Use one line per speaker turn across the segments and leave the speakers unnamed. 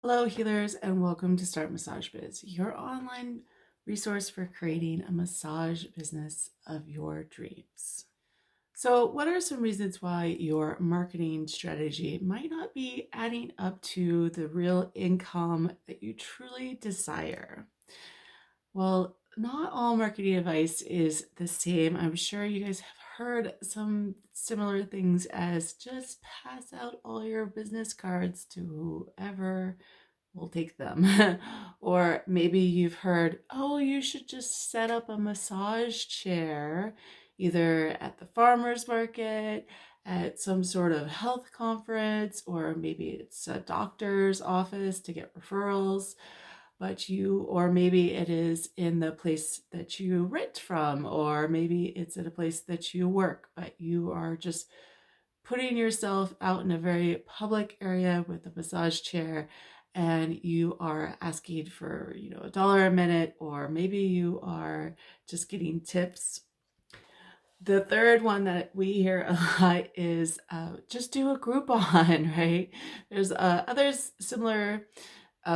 Hello, healers, and welcome to Start Massage Biz, your online resource for creating a massage business of your dreams. So, what are some reasons why your marketing strategy might not be adding up to the real income that you truly desire? Well, not all marketing advice is the same. I'm sure you guys have heard some similar things as just pass out all your business cards to whoever will take them. Or maybe you've heard, oh, you should just set up a massage chair either at the farmer's market, at some sort of health conference, or maybe it's a doctor's office to get referrals. Or maybe it is in the place that you rent from, or maybe it's at a place that you work, but you are just putting yourself out in a very public area with a massage chair and you are asking for, $1 a minute, or maybe you are just getting tips. The third one that we hear a lot is just do a Groupon, right? There's others similar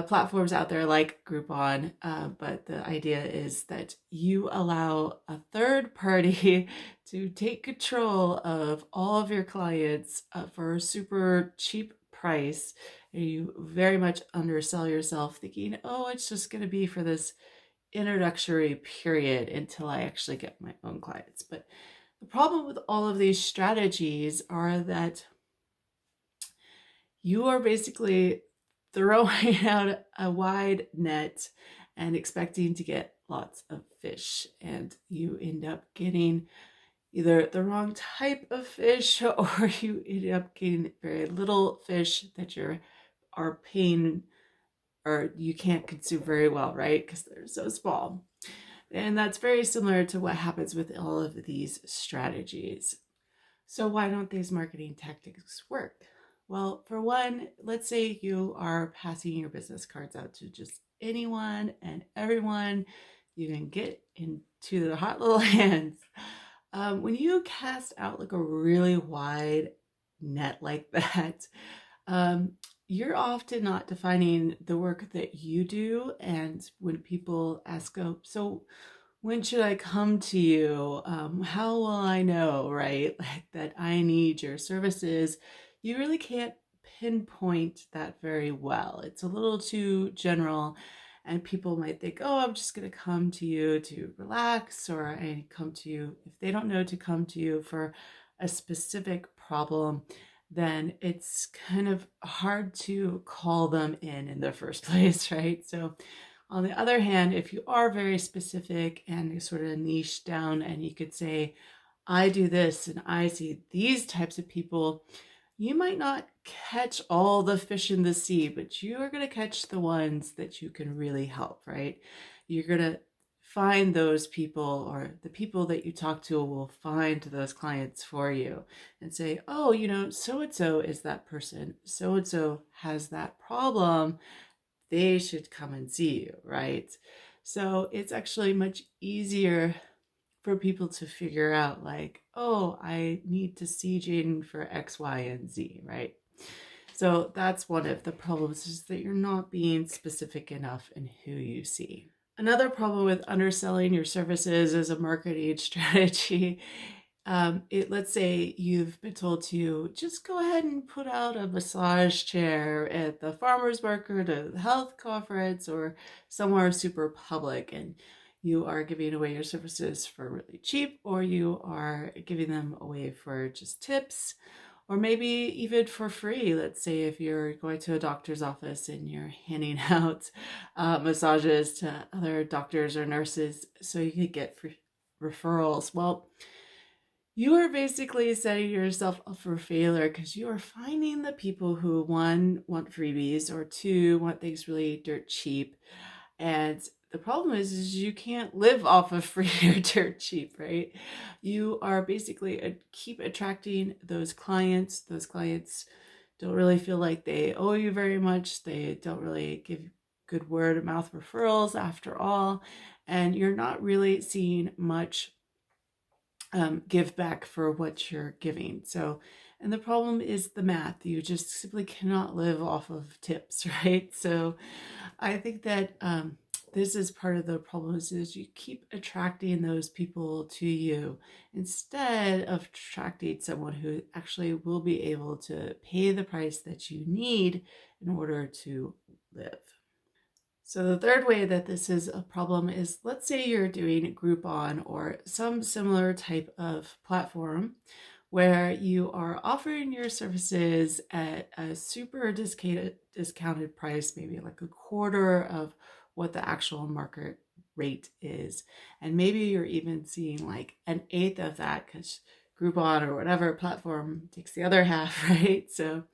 platforms out there like Groupon, but the idea is that you allow a third party to take control of all of your clients for a super cheap price. And you very much undersell yourself thinking, oh, it's just going to be for this introductory period until I actually get my own clients. But the problem with all of these strategies are that you are basically throwing out a wide net and expecting to get lots of fish. And you end up getting either the wrong type of fish or you end up getting very little fish that are paying or you can't consume very well, right? Because they're so small. And that's very similar to what happens with all of these strategies. So why don't these marketing tactics work? Well, for one, let's say you are passing your business cards out to just anyone and everyone you can get into the hot little hands. When you cast out like a really wide net like that, um, you're often not defining the work that you do. And when people ask, oh, so when should I come to you? How will I know, right? Like that I need your services. You really can't pinpoint that very well. It's a little too general, and people might think, oh, I'm just going to come to you to relax, or I come to you. If they don't know to come to you for a specific problem, then it's kind of hard to call them in the first place, right? So, on the other hand, if you are very specific and sort of niche down and you could say, I do this and I see these types of people, you might not catch all the fish in the sea, but you are going to catch the ones that you can really help, right? You're going to find those people, or the people that you talk to will find those clients for you and say, oh, so and so is that person. So and so has that problem, they should come and see you, right? So it's actually much easier for people to figure out, like, oh, I need to see Jaden for X, Y, and Z, right? So that's one of the problems, is that you're not being specific enough in who you see. Another problem with underselling your services as a marketing strategy, let's say you've been told to just go ahead and put out a massage chair at the farmer's market or the health conference or somewhere super public, and you are giving away your services for really cheap, or you are giving them away for just tips, or maybe even for free. Let's say if you're going to a doctor's office and you're handing out massages to other doctors or nurses so you could get free referrals. Well, you are basically setting yourself up for failure because you are finding the people who, one, want freebies, or two, want things really dirt cheap. And the problem is you can't live off of free or dirt cheap, right? You are basically keep attracting those clients. Those clients don't really feel like they owe you very much. They don't really give good word of mouth referrals after all. And you're not really seeing much give back for what you're giving. So, And the problem is the math. You just simply cannot live off of tips, right? So I think that this is part of the problem is you keep attracting those people to you instead of attracting someone who actually will be able to pay the price that you need in order to live. So the third way that this is a problem is, let's say you're doing Groupon or some similar type of platform where you are offering your services at a super discounted price, maybe like a quarter of what the actual market rate is. And maybe you're even seeing like an eighth of that because Groupon or whatever platform takes the other half, right? So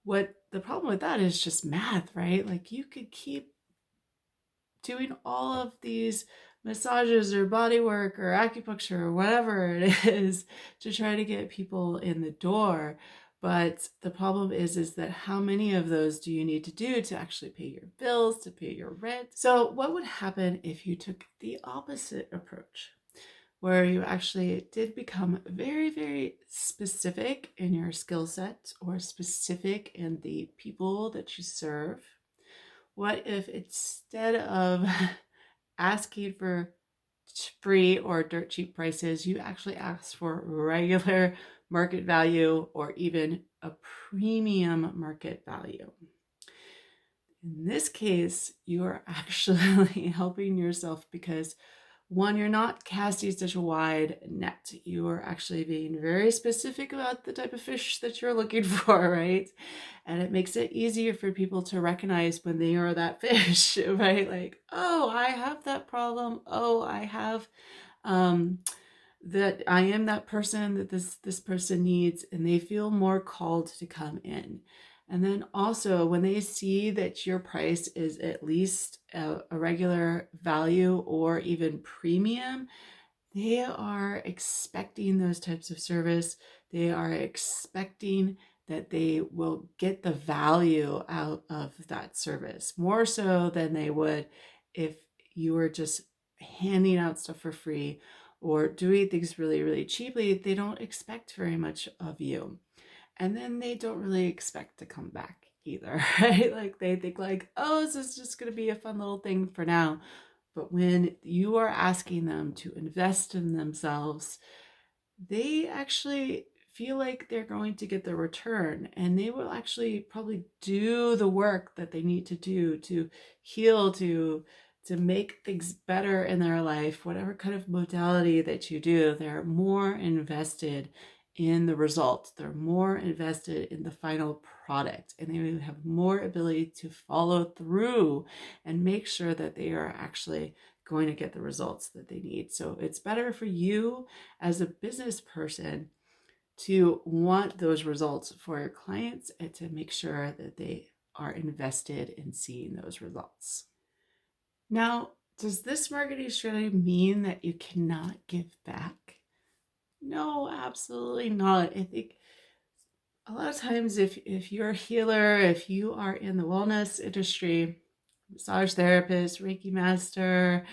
what the problem with that is just math, right? Like you could keep doing all of these massages or body work or acupuncture or whatever it is to try to get people in the door. But the problem is that how many of those do you need to do to actually pay your bills, to pay your rent? So what would happen if you took the opposite approach, where you actually did become very, very specific in your skill set or specific in the people that you serve? What if instead of asking for free or dirt cheap prices, you actually ask for regular market value or even a premium market value? In this case, you are actually helping yourself because one, you're not casting such a wide net. You are actually being very specific about the type of fish that you're looking for, right? And it makes it easier for people to recognize when they are that fish, right? Like, oh, I have that problem. Oh, I have that I am that person that this person needs, and they feel more called to come in. And then also when they see that your price is at least a regular value or even premium, they are expecting those types of service. They are expecting that they will get the value out of that service more so than they would if you were just handing out stuff for free or doing things really, really cheaply. They don't expect very much of you. And then they don't really expect to come back either, right? Like they think like, oh, this is just going to be a fun little thing for now. But when you are asking them to invest in themselves, they actually feel like they're going to get the return, and they will actually probably do the work that they need to do to heal, to make things better in their life. Whatever kind of modality that you do, they're more invested in the result. They're more invested in the final product, and they will have more ability to follow through and make sure that they are actually going to get the results that they need. So it's better for you as a business person to want those results for your clients and to make sure that they are invested in seeing those results. Now, does this marketing strategy mean that you cannot give back? No, absolutely not. I think a lot of times if you're a healer, if you are in the wellness industry, massage therapist, Reiki master,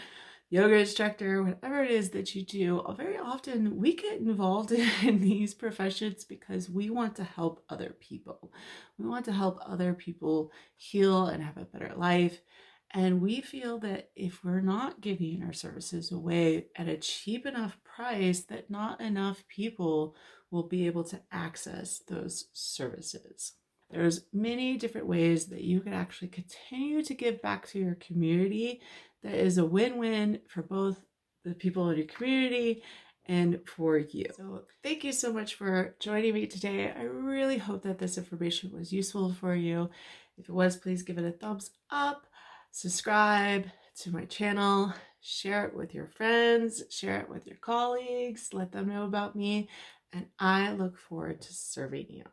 yoga instructor, whatever it is that you do, very often we get involved in these professions because we want to help other people. We want to help other people heal and have a better life. And we feel that if we're not giving our services away at a cheap enough price, that not enough people will be able to access those services. There's many different ways that you can actually continue to give back to your community that is a win-win for both the people in your community and for you. So thank you so much for joining me today. I really hope that this information was useful for you. If it was, please give it a thumbs up, subscribe to my channel, share it with your friends, share it with your colleagues, let them know about me, and I look forward to serving you.